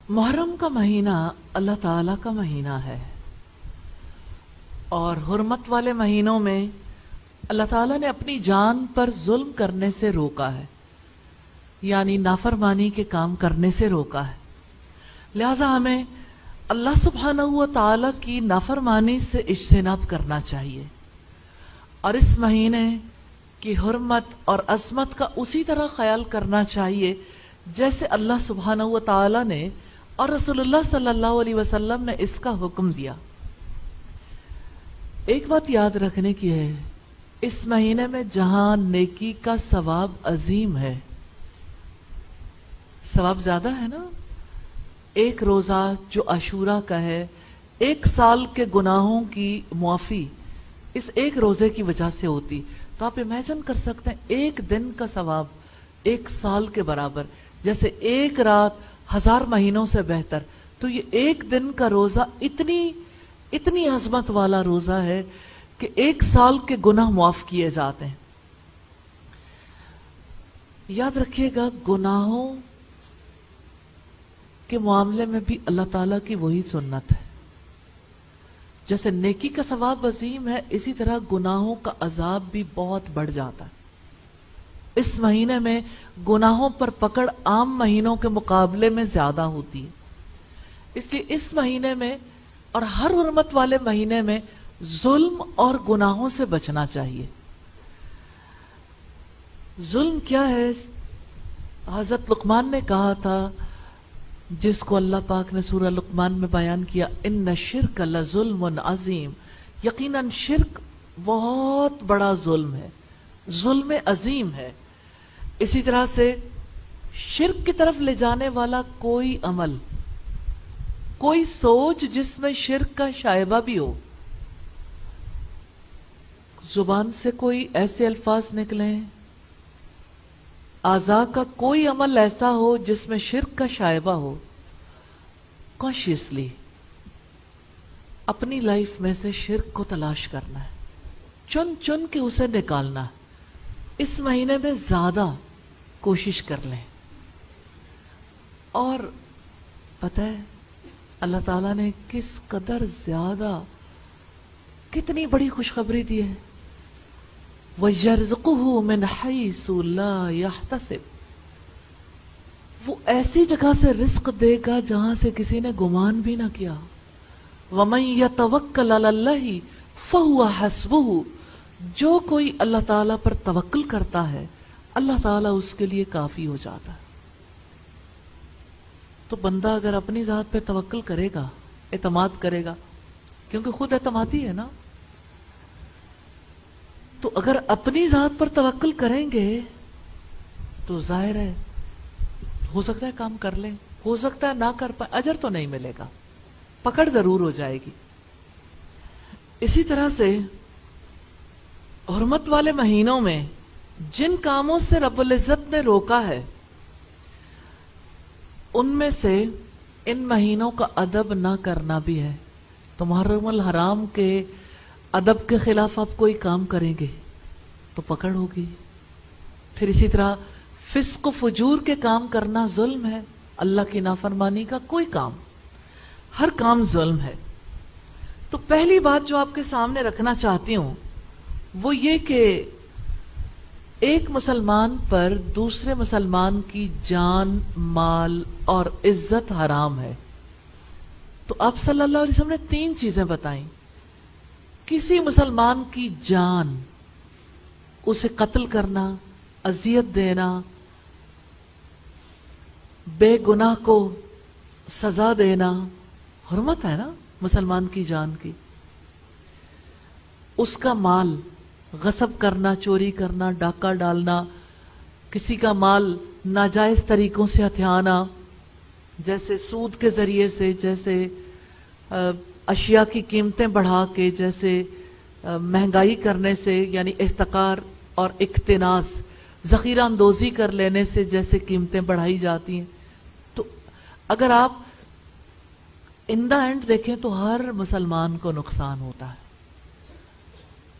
मुहर्रम का महीना अल्लाह ताला का महीना है और हुर्मत वाले महीनों में अल्लाह ताला ने अपनी जान पर जुल्म करने से रोका है, यानी नाफरमानी के काम करने से रोका है। लिहाजा हमें अल्लाह सुब्हानहू व तआला की नाफरमानी से इज्तिनाब करना चाहिए और इस महीने की हुर्मत और अज़मत का उसी तरह ख्याल करना चाहिए जैसे अल्लाह सुब्हानहू व तआला ने और रसूलुल्लाह सल्लल्लाहु अलैहि वसल्लम ने इसका हुक्म दिया। एक बात याद रखने की है, इस महीने में जहां नेकी का सवाब अजीम है, सवाब ज्यादा है ना। एक रोजा जो अशूरा का है, एक साल के गुनाहों की मुआफी इस एक रोजे की वजह से होती। तो आप इमेजिन कर सकते हैं एक दिन का सवाब एक साल के बराबर, जैसे एक रात 1000 महीनों से बेहतर। तो ये एक दिन का रोजा इतनी अजमत वाला रोजा है कि एक साल के गुनाह माफ किए जाते हैं। याद रखिएगा, गुनाहों के मामले में भी अल्लाह ताला की वही सुन्नत है। जैसे नेकी का सवाब अजीम है, इसी तरह गुनाहों का अजाब भी बहुत बढ़ जाता है। इस महीने में गुनाहों पर पकड़ आम महीनों के मुकाबले में ज्यादा होती है। इसलिए इस महीने में और हर हुर्मत वाले महीने में जुल्म और गुनाहों से बचना चाहिए। जुल्म क्या है? हजरत लुकमान ने कहा था, जिसको अल्लाह पाक ने सूरह लुकमान में बयान किया, इन्न शिर्क लजुल्मुन अजीम, यकीनन शिर्क बहुत बड़ा जुल्म है, जुल्म अजीम है। इसी तरह से शिर्क की तरफ ले जाने वाला कोई अमल, कोई सोच जिसमें शिर्क का शायबा भी हो, जुबान से कोई ऐसे अल्फाज निकले, आज़ा का कोई अमल ऐसा हो जिसमें शिर्क का शायबा हो, कॉन्शियसली अपनी लाइफ में से शिर्क को तलाश करना है, चुन चुन के उसे निकालना है। इस महीने में ज्यादा कोशिश कर लें। और पता है अल्लाह ताला ने किस कदर ज्यादा, कितनी बड़ी खुशखबरी दी है, वयर्ज़ुक़ुहु मिन हैसु ला यहतसिब, वो ऐसी जगह से रिस्क देगा जहां से किसी ने गुमान भी ना किया। वमन यतवक्कल अलल्लाहि फहुवा हस्बुहु, जो कोई अल्लाह ताला पर तवक्कुल करता है अल्लाह ताला उसके लिए काफी हो जाता है। तो बंदा अगर अपनी जात पे तवक्कुल करेगा, एतमाद करेगा, क्योंकि खुद एतमादी है ना, तो अगर अपनी जात पर तवक्कुल करेंगे तो जाहिर है हो सकता है काम कर लें, हो सकता है ना कर पाए, अजर तो नहीं मिलेगा, पकड़ जरूर हो जाएगी। इसी तरह से हुर्मत वाले महीनों में जिन कामों से रब्बुल इज्जत ने रोका है, उनमें से इन महीनों का अदब ना करना भी है। तो मुहर्रमुल हराम के अदब के खिलाफ आप कोई काम करेंगे तो पकड़ होगी। फिर इसी तरह फिस्क फुजूर के काम करना जुल्म है, अल्लाह की नाफरमानी का कोई काम, हर काम जुल्म है। तो पहली बात जो आपके सामने रखना चाहती हूं वो ये कि एक मुसलमान पर दूसरे मुसलमान की जान, माल और इज्जत हराम है। तो आप सल्लल्लाहु अलैहि वसल्लम ने 3 चीजें बताई। किसी मुसलमान की जान, उसे कत्ल करना, अजियत देना, बेगुनाह को सजा देना, हुर्मत है ना मुसलमान की जान की। उसका माल गसब करना, चोरी करना, डाका डालना, किसी का माल नाजायज तरीकों से हथियाना, जैसे सूद के जरिए से, जैसे अशिया की कीमतें बढ़ा के, जैसे महंगाई करने से, यानी इहतकार और इख्तिनास, जखीरा अंदोजी कर लेने से जैसे कीमतें बढ़ाई जाती हैं। तो अगर आप इन द एंड देखें तो हर मुसलमान को नुकसान होता है।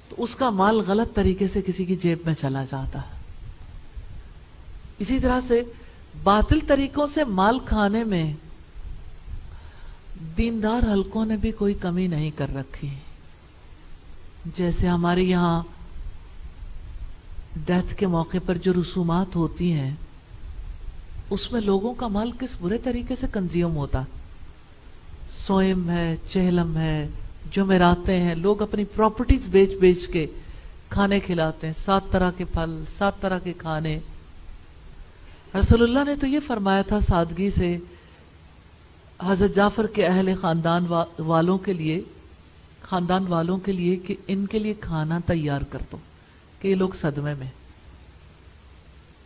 तो उसका माल गलत तरीके से किसी की जेब में चला जाता है। इसी तरह से बातिल तरीकों से माल खाने में दीनदार हलकों ने भी कोई कमी नहीं कर रखी। जैसे हमारे यहाँ डेथ के मौके पर जो रसूमात होती हैं, उसमें लोगों का माल किस बुरे तरीके से कंज्यूम होता। सोएम है, चेहलम है, जुमेरातें हैं, लोग अपनी प्रॉपर्टीज बेच बेच के खाने खिलाते हैं, 7 तरह के फल, 7 तरह के खाने। रसूलुल्लाह ने तो ये फरमाया था सादगी से हजरत जाफर के अहले खानदान वालों के लिए कि इनके लिए खाना तैयार कर दो कि ये लोग सदमे में।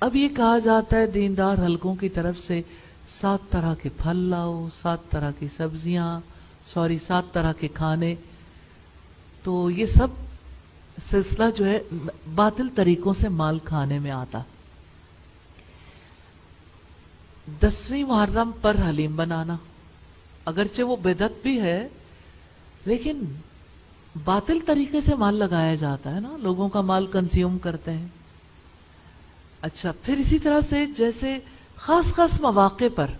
अब ये कहा जाता है दीनदार हलकों की तरफ से 7 तरह के फल लाओ, 7 तरह की सब्जियां, 7 तरह के खाने। तो ये सब सिलसिला जो है बातिल तरीकों से माल खाने में आता। 10वीं मुहर्रम पर हलीम बनाना, अगरचे वो बिदअत भी है, लेकिन बातिल तरीके से माल लगाया जाता है ना, लोगों का माल कंज्यूम करते हैं। अच्छा, फिर इसी तरह से जैसे खास खास मौके पर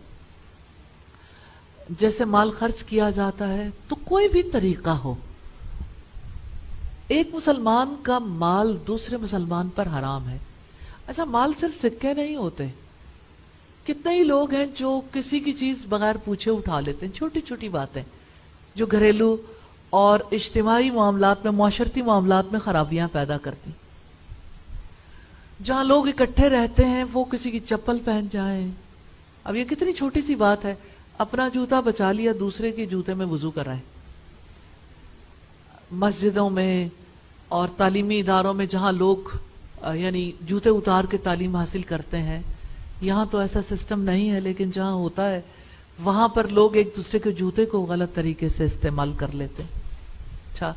जैसे माल खर्च किया जाता है, तो कोई भी तरीका हो, एक मुसलमान का माल दूसरे मुसलमान पर हराम है। अच्छा, माल सिर्फ सिक्के नहीं होते, कितने ही लोग हैं जो किसी की चीज बगैर पूछे उठा लेते हैं, छोटी छोटी बातें जो घरेलू और इज्तिमाई मामलात में, मुआशरती मामलात में खराबियां पैदा करती। जहां लोग इकट्ठे रहते हैं वो किसी की चप्पल पहन जाए, अब ये कितनी छोटी सी बात है, अपना जूता बचा लिया, दूसरे के जूते में वुजू कराए। मस्जिदों में और तालीमी इदारों में जहां लोग यानी जूते उतार के तालीम हासिल करते हैं, यहाँ तो ऐसा सिस्टम नहीं है, लेकिन जहाँ होता है वहां पर लोग एक दूसरे के जूते को गलत तरीके से इस्तेमाल कर लेते हैं। अच्छा,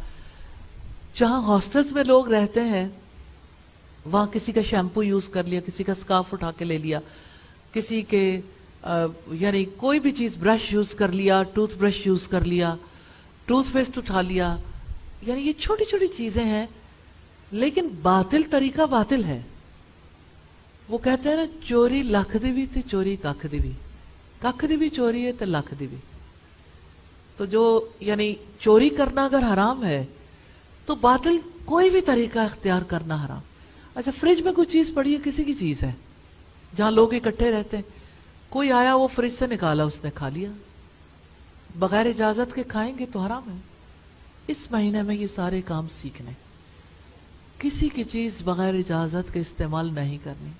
जहाँ हॉस्टल्स में लोग रहते हैं वहां किसी का शैम्पू यूज कर लिया, किसी का स्कार्फ उठा के ले लिया, किसी के यानी कोई भी चीज, ब्रश यूज कर लिया, टूथ ब्रश यूज कर लिया, टूथपेस्ट उठा लिया, यानी ये छोटी छोटी चीजें हैं, लेकिन बातिल तरीका बातिल है। वो कहते हैं ना, चोरी लख दी भी थी, चोरी कख दी भी चोरी है तो लख दी भी। तो जो यानी चोरी करना अगर हराम है तो बातिल कोई भी तरीका इख्तियार करना हराम। अच्छा, फ्रिज में कोई चीज पड़ी है, किसी की चीज है, जहां लोग इकट्ठे रहते हैं, कोई आया वो फ्रिज से निकाला, उसने खा लिया, बगैर इजाजत के खाएंगे तो हराम है। इस महीने में ये सारे काम सीखने, किसी की चीज बगैर इजाजत के इस्तेमाल नहीं करनी।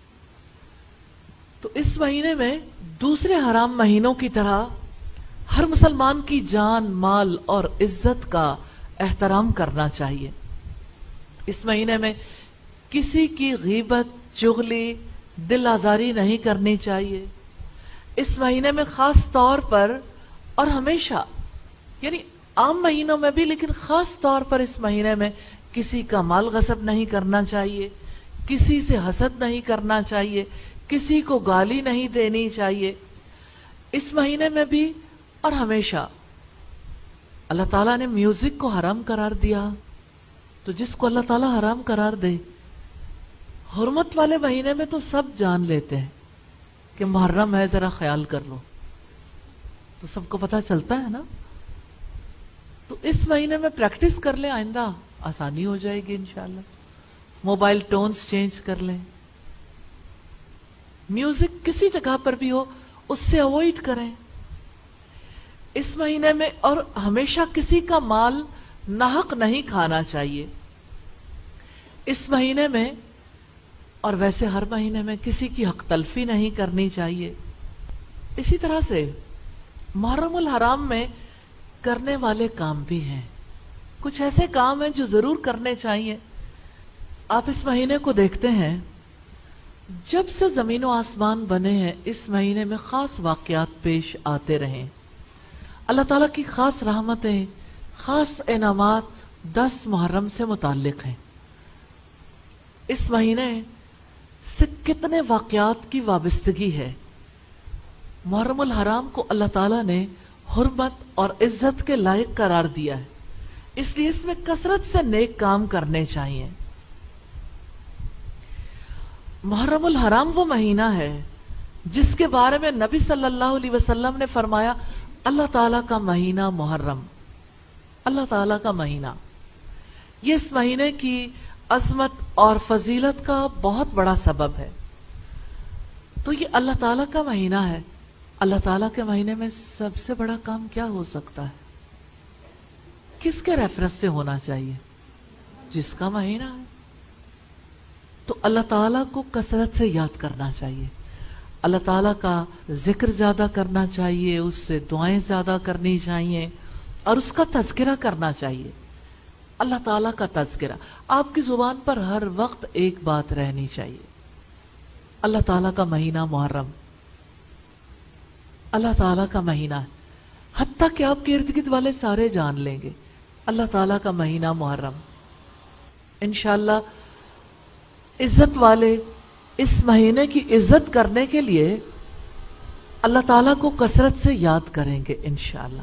तो इस महीने में दूसरे हराम महीनों की तरह हर मुसलमान की जान, माल और इज्जत का एहतराम करना चाहिए। इस महीने में किसी की गीबत, चुगली, दिल आजारी नहीं करनी चाहिए। इस महीने में खास तौर पर और हमेशा, यानी आम महीनों में भी, लेकिन खास तौर पर इस महीने में किसी का माल गसब नहीं करना चाहिए, किसी से हसद नहीं करना चाहिए, किसी को गाली नहीं देनी चाहिए। इस महीने में भी और हमेशा अल्लाह ताला ने म्यूजिक को हराम करार दिया, तो जिसको अल्लाह ताला हराम करार दे, हुर्मत वाले महीने में तो सब जान लेते हैं कि मुहर्रम है, जरा ख्याल कर लो, तो सबको पता चलता है ना। तो इस महीने में प्रैक्टिस कर ले, आइंदा आसानी हो जाएगी इंशाल्लाह। मोबाइल टोन्स चेंज कर लें, म्यूजिक किसी जगह पर भी हो उससे अवॉइड करें इस महीने में। और हमेशा किसी का माल नाहक नहीं खाना चाहिए इस महीने में, और वैसे हर महीने में किसी की हक तलफी नहीं करनी चाहिए। इसी तरह से मुहर्रमुल हराम में करने वाले काम भी हैं, कुछ ऐसे काम हैं जो जरूर करने चाहिए। आप इस महीने को देखते हैं, जब से जमीन और आसमान बने हैं इस महीने में खास वाकयात पेश आते रहे। अल्लाह ताला की खास रहमतें, खास इनामात 10 मुहर्रम से मुताल्लिक हैं। इस महीने से कितने वाकयात की वाबस्तगी है। मुहर्रमुल हराम को अल्लाह ताला ने हुर्मत और इज्जत के लायक करार दिया है, इसलिए इसमें कसरत से नेक काम करने चाहिए। मुहर्रमुल हराम वो महीना है जिसके बारे में नबी सल्लल्लाहु अलैहि वसल्लम ने फरमाया, اللہ تعالیٰ کا مہینہ محرم، اللہ تعالیٰ کا مہینہ، یہ اس مہینے کی عظمت اور فضیلت کا بہت بڑا سبب ہے۔ تو یہ اللہ تعالیٰ کا مہینہ ہے، اللہ تعالیٰ کے مہینے میں سب سے بڑا کام کیا ہو سکتا ہے؟ کس کے ریفرنس سے ہونا چاہیے؟ جس کا مہینہ ہے۔ تو اللہ تعالیٰ کو کثرت سے یاد کرنا چاہیے، اللہ تعالیٰ کا ذکر زیادہ کرنا چاہیے، اس سے دعائیں زیادہ کرنی چاہیے اور اس کا تذکرہ کرنا چاہیے۔ اللہ تعالیٰ کا تذکرہ آپ کی زبان پر ہر وقت ایک بات رہنی چاہیے، اللہ تعالیٰ کا مہینہ محرم، اللہ تعالیٰ کا مہینہ ہے، حتیٰ کہ آپ کے ارد گرد والے سارے جان لیں گے اللہ تعالیٰ کا مہینہ محرم۔ انشاءاللہ عزت والے اس مہینے کی عزت کرنے کے لیے اللہ تعالیٰ کو کثرت سے یاد کریں گے انشاءاللہ۔